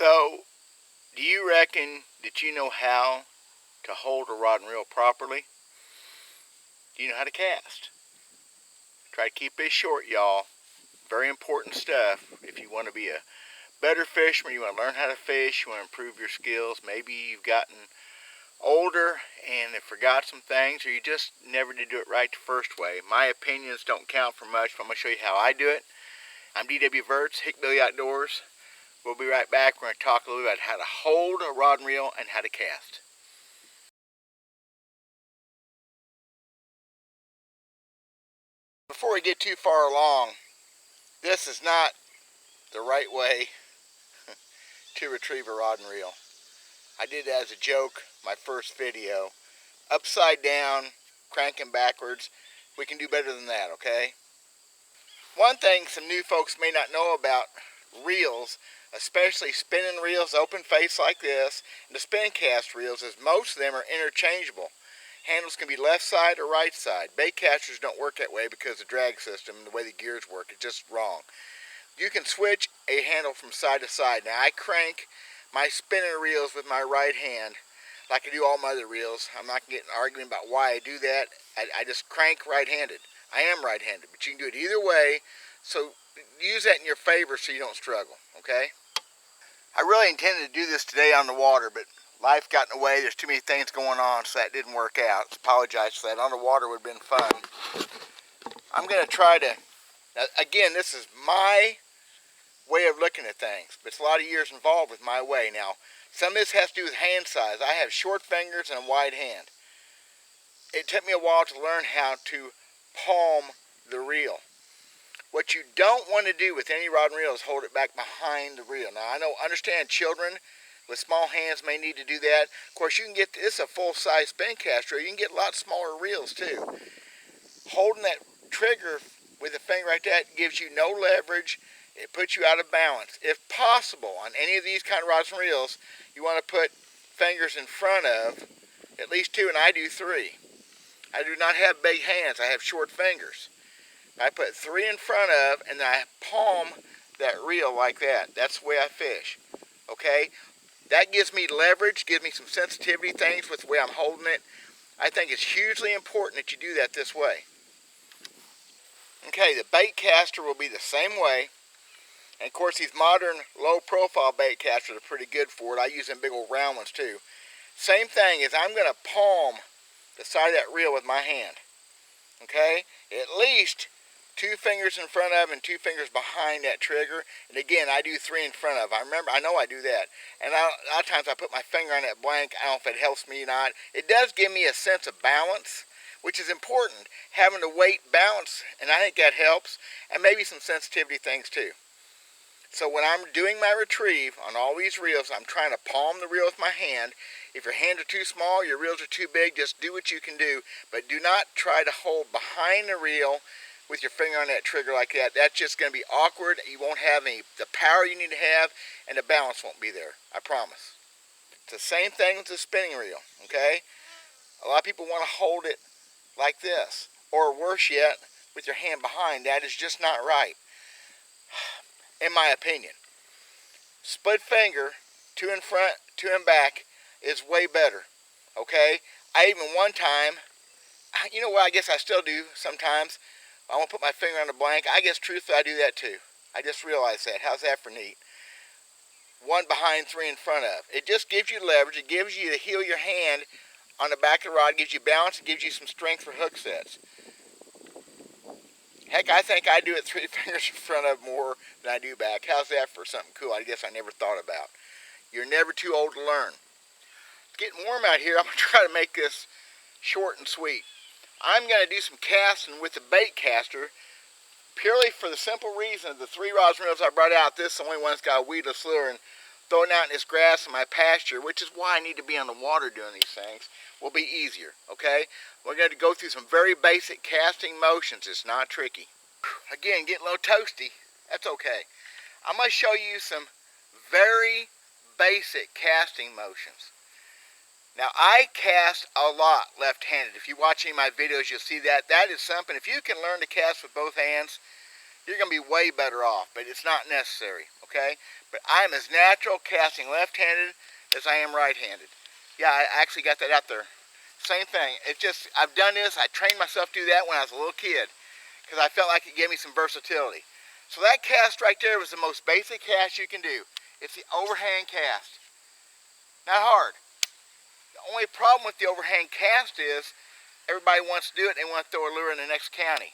So, do you reckon that you know how to hold a rod and reel properly? Do you know how to cast? Try to keep this short, y'all. Very important stuff if you want to be a better fisherman, you want to learn how to fish, you want to improve your skills. Maybe you've gotten older and have forgot some things, or you just never did do it right the first way. My opinions don't count for much, but I'm going to show you how I do it. I'm D.W. Verts, Hickbilly Outdoors. We'll be right back. We're going to talk a little bit about how to hold a rod and reel and how to cast. Before we get too far along, this is not the right way to retrieve a rod and reel. I did it as a joke, my first video. Upside down, cranking backwards. We can do better than that, okay? One thing some new folks may not know about reels, especially spinning reels, open face like this, and the spin cast reels, is most of them are interchangeable. Handles can be left side or right side. Bait casters don't work that way because the drag system and the way the gears work is just wrong. You can switch a handle from side to side. Now I crank my spinning reels with my right hand like I do all my other reels. I'm not getting arguing about why I do that. I just crank right-handed. I am right-handed, but you can do it either way, so use that in your favor so you don't struggle, okay? I really intended to do this today on the water, but life got in the way. There's too many things going on, so that didn't work out. I apologize for that. On the water would have been fun. I'm going to try to, now, again, this is my way of looking at things, but it's a lot of years involved with my way. Now, some of this has to do with hand size. I have short fingers and a wide hand. It took me a while to learn how to palm the reel. What you don't want to do with any rod and reel is hold it back behind the reel. Now, understand children with small hands may need to do that. Of course, you can get, this is a full-size spin cast reel. You can get a lot smaller reels too. Holding that trigger with a finger like that gives you no leverage. It puts you out of balance. If possible, on any of these kind of rods and reels, you want to put fingers in front of, at least two, and I do three. I do not have big hands. I have short fingers. I put three in front of, and then I palm that reel like that. That's the way I fish. Okay? That gives me leverage, gives me some sensitivity things with the way I'm holding it. I think it's hugely important that you do that this way. Okay, the bait caster will be the same way. And of course, these modern low-profile bait casters are pretty good for it. I use them big old round ones too. Same thing is I'm going to palm the side of that reel with my hand. Okay? At least two fingers in front of and two fingers behind that trigger. And again, I do three in front of. I know I do that. And a lot of times I put my finger on that blank. I don't know if it helps me or not. It does give me a sense of balance, which is important. Having the weight balance, and I think that helps. And maybe some sensitivity things too. So when I'm doing my retrieve on all these reels, I'm trying to palm the reel with my hand. If your hands are too small, your reels are too big, just do what you can do. But do not try to hold behind the reel with your finger on that trigger like that. That's just going to be awkward. You won't have the power you need to have, and the balance won't be there. I promise. It's the same thing with the spinning reel, okay? A lot of people want to hold it like this, or worse yet, with your hand behind. That is just not right, in my opinion. Split finger, two in front, two in back, is way better, okay? I even one time, you know what, I guess I still do sometimes. I want to put my finger on the blank. I guess truthfully I do that too. I just realized that. How's that for neat? One behind, three in front of. It just gives you leverage. It gives you the heel of your hand on the back of the rod. It gives you balance. It gives you some strength for hook sets. Heck, I think I do it three fingers in front of more than I do back. How's that for something cool I guess I never thought about? You're never too old to learn. It's getting warm out here. I'm going to try to make this short and sweet. I'm going to do some casting with the bait caster purely for the simple reason the three rods and reels I brought out, this is the only one that's got a weedless lure, and throwing out in this grass in my pasture, which is why I need to be on the water doing these things, will be easier, okay? We're going to go through some very basic casting motions. It's not tricky. Again, getting a little toasty. That's okay. I'm going to show you some very basic casting motions. Now, I cast a lot left-handed. If you watch any of my videos, you'll see that. That is something, if you can learn to cast with both hands, you're going to be way better off, but it's not necessary, okay? But I'm as natural casting left-handed as I am right-handed. Yeah, I actually got that out there. Same thing. It's just, I've done this, I trained myself to do that when I was a little kid, because I felt like it gave me some versatility. So that cast right there was the most basic cast you can do. It's the overhand cast. Not hard. The only problem with the overhand cast is everybody wants to do it and they want to throw a lure in the next county.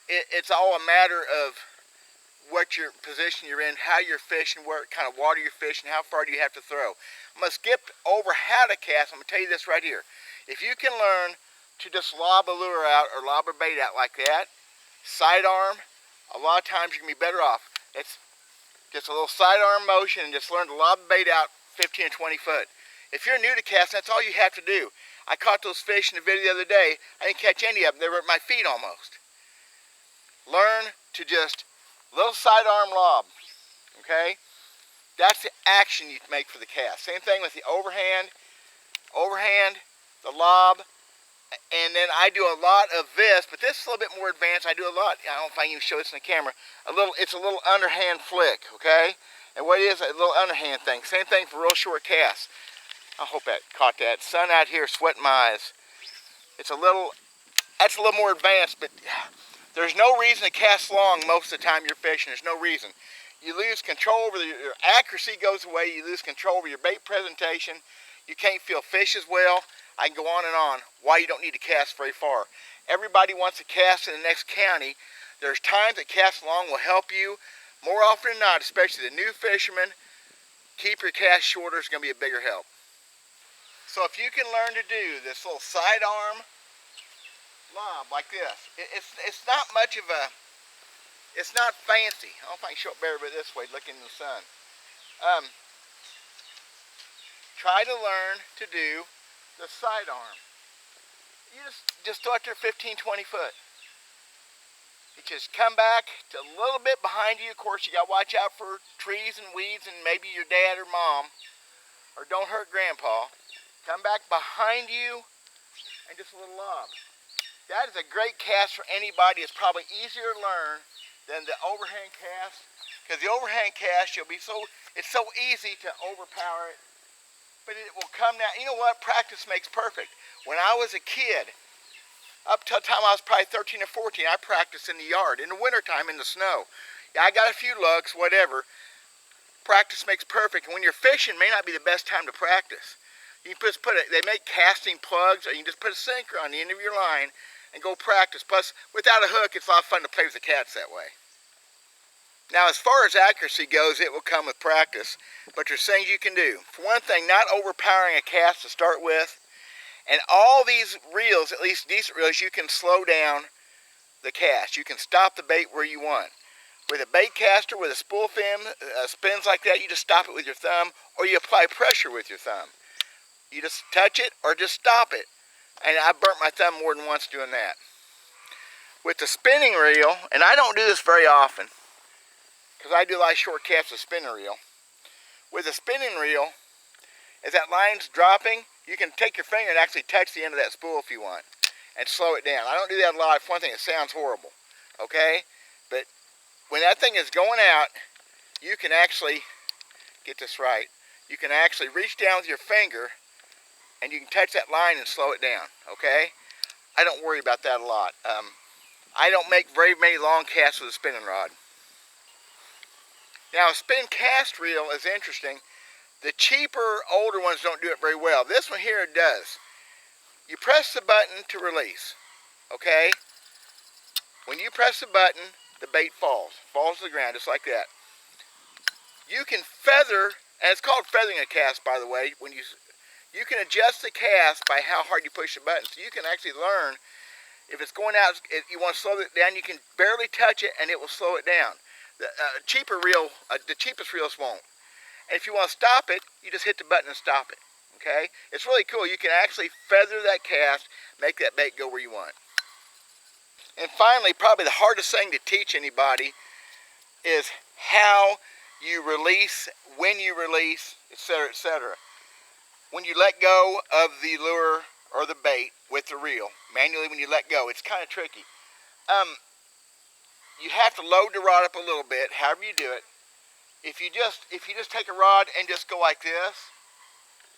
It's all a matter of what your position you're in, how you're fishing, what kind of water you're fishing, how far do you have to throw. I'm going to skip over how to cast. I'm going to tell you this right here. If you can learn to just lob a lure out or lob a bait out like that, sidearm, a lot of times you're going to be better off. It's just a little sidearm motion and just learn to lob a bait out 15 or 20 foot. If you're new to casting, that's all you have to do. I caught those fish in the video the other day. I didn't catch any of them. They were at my feet almost. Learn to just little sidearm lob, okay? That's the action you make for the cast. Same thing with the overhand, the lob, and then I do a lot of this, but this is a little bit more advanced. I do a lot, I don't know if I can even show this in the camera, it's a little underhand flick, okay? And what it is, a little underhand thing. Same thing for real short casts. I hope that caught that. Sun out here sweating my eyes. That's a little more advanced, but there's no reason to cast long most of the time you're fishing. There's no reason. You lose control over your accuracy goes away. You lose control over your bait presentation. You can't feel fish as well. I can go on and on why you don't need to cast very far. Everybody wants to cast in the next county. There's times that cast long will help you. More often than not, especially the new fishermen, keep your cast shorter is going to be a bigger help. So if you can learn to do this little sidearm lob like this, it's not much of a, it's not fancy. I don't know if I can show it better this way, looking in the sun. Try to learn to do the sidearm. You just throw it there 15, 20 foot. You just come back to a little bit behind you. Of course, you got to watch out for trees and weeds and maybe your dad or mom, or don't hurt grandpa. Come back behind you and just a little lob. That is a great cast for anybody. It's probably easier to learn than the overhand cast, because the overhand cast, it's so easy to overpower it, but it will come down. You know what? Practice makes perfect. When I was a kid, up till the time I was probably 13 or 14, I practiced in the yard, in the wintertime, in the snow. Yeah, I got a few lugs, whatever. Practice makes perfect. And when you're fishing, may not be the best time to practice. You can just they make casting plugs, or you can just put a sinker on the end of your line and go practice. Plus, without a hook, it's a lot of fun to play with the cats that way. Now, as far as accuracy goes, it will come with practice, but there's things you can do. For one thing, not overpowering a cast to start with. And all these reels, at least decent reels, you can slow down the cast. You can stop the bait where you want. With a bait caster, with a spool fin, spins like that, you just stop it with your thumb, or you apply pressure with your thumb. You just touch it or just stop it. And I burnt my thumb more than once doing that. With the spinning reel, and I don't do this very often, because I do a lot of short casts with spinning reel. With a spinning reel, as that line's dropping, you can take your finger and actually touch the end of that spool if you want, and slow it down. I don't do that a lot. For one thing, it sounds horrible, okay? But when that thing is going out, you can actually, get this right, you can actually reach down with your finger and you can touch that line and slow it down, okay? I don't worry about that a lot. I don't make very many long casts with a spinning rod. Now, a spin cast reel is interesting. The cheaper, older ones don't do it very well. This one here does. You press the button to release, okay? When you press the button, the bait falls to the ground, just like that. You can feather, and it's called feathering a cast, by the way. When you can adjust the cast by how hard you push the button. So you can actually learn, if it's going out, if you want to slow it down, you can barely touch it and it will slow it down. The cheapest reels won't. And if you want to stop it, you just hit the button and stop it, okay? It's really cool. You can actually feather that cast, make that bait go where you want. And finally, probably the hardest thing to teach anybody is how you release, when you release, etc., etc. When you let go of the lure or the bait with the reel, manually when you let go, it's kind of tricky. You have to load the rod up a little bit, however you do it. If you just take a rod and just go like this,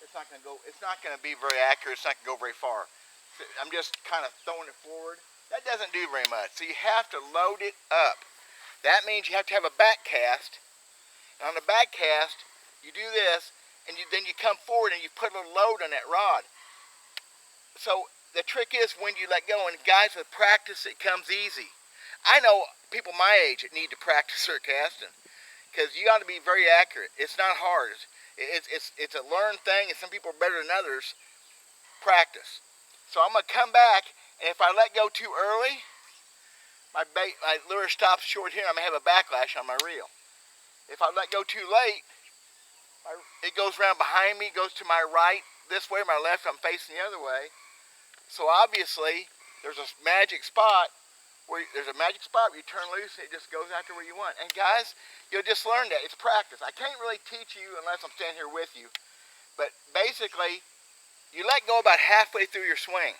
it's not going to go. It's not going to be very accurate. It's not going to go very far. So I'm just kind of throwing it forward. That doesn't do very much. So you have to load it up. That means you have to have a back cast. And on the back cast, you do this, and then you come forward and you put a little load on that rod. So the trick is when you let go, and guys, with practice, it comes easy. I know people my age that need to practice their casting, because you got to be very accurate. It's not hard. It's a learned thing, and some people are better than others. Practice. So I'm going to come back, and if I let go too early, my lure stops short here, and I'm going to have a backlash on my reel. If I let go too late, it goes around behind me, goes to my right this way, my left, I'm facing the other way. So obviously, there's a magic spot where you turn loose, and it just goes out to where you want. And guys, you'll just learn that. It's practice. I can't really teach you unless I'm standing here with you. But basically, you let go about halfway through your swing.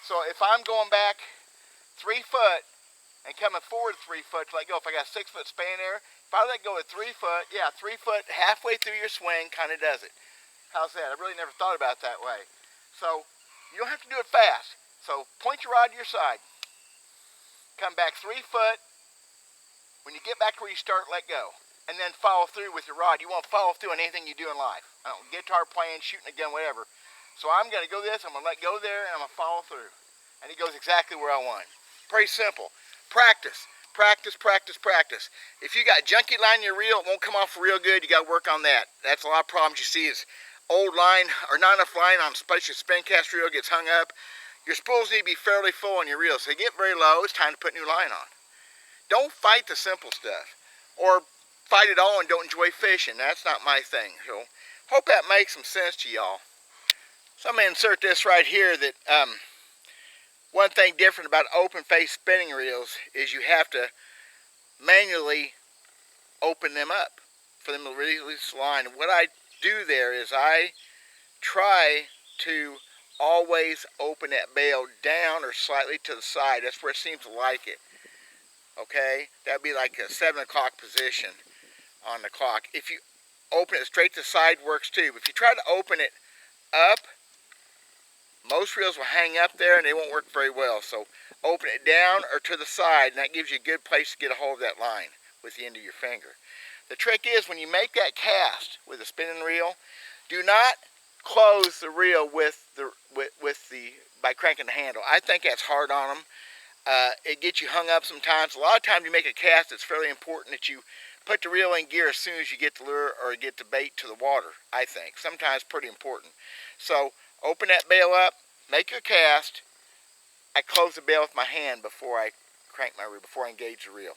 So if I'm going back 3 foot and coming forward 3 foot to let go, if I got a 6 foot span there, if I let go at 3 foot, 3 foot halfway through your swing kind of does it. How's that? I really never thought about it that way. So you don't have to do it fast. So point your rod to your side. Come back 3 foot. When you get back to where you start, let go. And then follow through with your rod. You won't follow through on anything you do in life. I don't guitar playing, shooting a gun, whatever. So I'm going to go this, I'm going to let go there, and I'm going to follow through. And it goes exactly where I want. Pretty simple. Practice. Practice, practice, practice. If you got junky line in your reel, it won't come off real good. You got to work on that. That's a lot of problems you see is old line or not enough line on especially spin cast reel gets hung up. Your spools need to be fairly full on your reel. So they get very low, it's time to put new line on. Don't fight the simple stuff. Or fight it all and don't enjoy fishing. That's not my thing. So hope that makes some sense to y'all. So I'm going to insert this right here that one thing different about open face spinning reels is you have to manually open them up for them to release the line. And what I do there is I try to always open that bail down or slightly to the side. That's where it seems to like it. Okay? That'd be like a 7 o'clock position on the clock. If you open it straight to the side, works too. But if you try to open it up, most reels will hang up there and they won't work very well. So open it down or to the side, and that gives you a good place to get a hold of that line with the end of your finger. The trick is when you make that cast with a spinning reel, do not close the reel by cranking the handle. I think that's hard on them. It gets you hung up sometimes. A lot of times you make a cast, it's fairly important that you put the reel in gear as soon as you get the lure or get the bait to the water, I think. Sometimes pretty important. So open that bail up, make your cast. I close the bail with my hand before I crank my reel, before I engage the reel.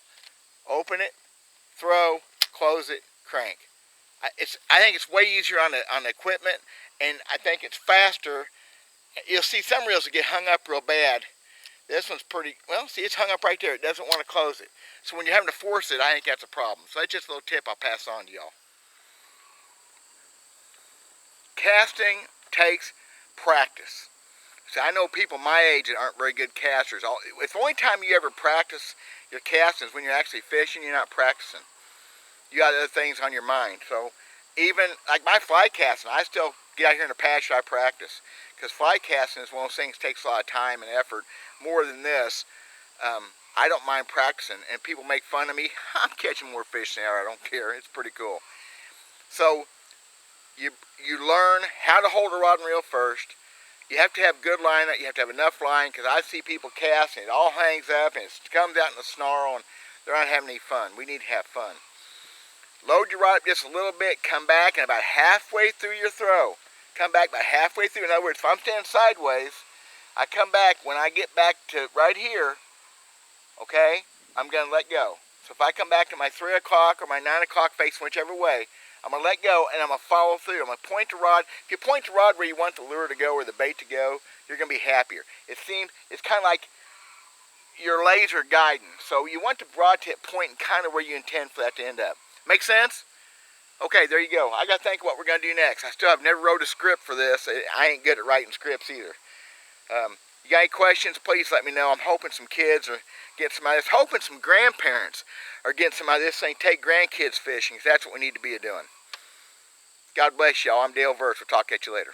Open it, throw, close it, crank. I think it's way easier on the equipment, and I think it's faster. You'll see some reels that get hung up real bad. This one's pretty, well, see, it's hung up right there. It doesn't want to close it. So when you're having to force it, I think that's a problem. So that's just a little tip I'll pass on to y'all. Casting takes practice. See, I know people my age that aren't very good casters. It's the only time you ever practice your casting is when you're actually fishing. You're not practicing. You got other things on your mind. So even like my fly casting, I still get out here in the patch I practice. Because fly casting is one of those things that takes a lot of time and effort. More than this, I don't mind practicing. And people make fun of me. I'm catching more fish than they are. I don't care. It's pretty cool. So you learn how to hold a rod and reel first. You have to have good line. You have to have enough line, because I see people cast and it all hangs up and it comes out in a snarl and they're not having any fun. We need to have fun. Load your rod up just a little bit, come back, and about halfway through your throw, come back about halfway through. In other words, if I'm standing sideways, I come back. When I get back to right here, okay, I'm going to let go. So if I come back to my 3 o'clock or my 9 o'clock face, whichever way, I'm going to let go and I'm going to follow through. I'm going to point the rod. If you point the rod where you want the lure to go or the bait to go, you're going to be happier. It's kind of like your laser guiding. So you want the rod tip pointing kind of where you intend for that to end up. Make sense? Okay, there you go. I got to think what we're going to do next. I still have never wrote a script for this. I ain't good at writing scripts either. You got any questions, please let me know. I'm hoping some kids are getting some out of this. Hoping some grandparents are getting some out of this thing. Take grandkids fishing, 'cause that's what we need to be doing. God bless y'all. I'm Dale Verse. We'll talk at you later.